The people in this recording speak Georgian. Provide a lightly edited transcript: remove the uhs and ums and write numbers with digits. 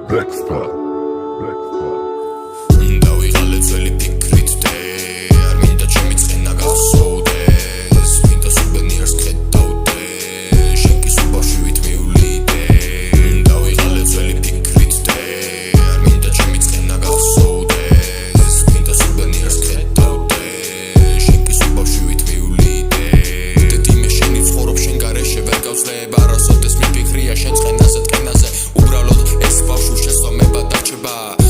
Blackstar. დავიღალე ძველი ფიქრით დე არ მინდა ჩემი წენა გახსოვდეს მინდა სუვენირს კეთავდე შენ კი სულ ბავშვივით მივლიდე დავიღალე ძველი ფიქრით დე არ მინდა ჩემი წენა გახსოვდეს მინდა სუვენირს კეთავდე შენ კი სულ ბავშვივით მივლიდე დედიმე შენი ცხოვრობ შენ გარეშე ვერ გავძლებ არასოდეს მიფიქრია შენ წენაზე ტკენაზე უბრალოდ ეს ბავშვი შესვამება დარჩება